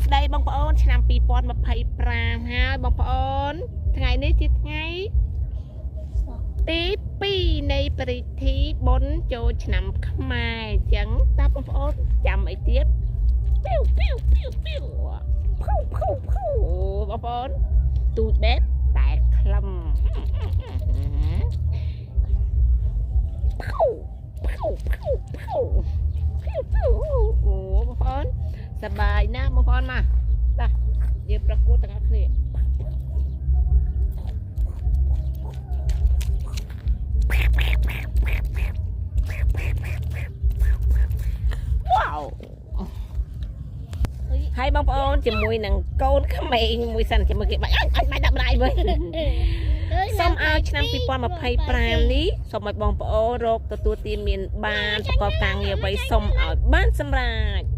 ស្ដីបងប្អូនឆ្នាំ2025ហើយបងប្អូនថ្ងៃនេះជាថ្ងៃទី2នៃពិធីបុណ្យចូលឆ្នាំខ្មែរអញ្ចឹងតើបងប្អូនចាំអីទៀតពីវពីវពីវពីវភូភូភូបងប្អូនទូចបែបតែខ្លឹមភូភូភូភូអូបងប្អូនសប្បាយណាស់បងប្អូនមកតាយើងប្រកួតទាំងអស់គ្នាវ៉ាវហើយបងប្អូនជាមួយនឹងកូនក្មេងមួយសិនជាមួយគេបាច់បាច់ដាក់បាយវិញសូមឲ្យឆ្នាំ2025នេះសូមឲ្យបងប្អូនរកទទួលទានមានបានប្រកបការងារអ្វីសូមឲ្យបានសម្រេច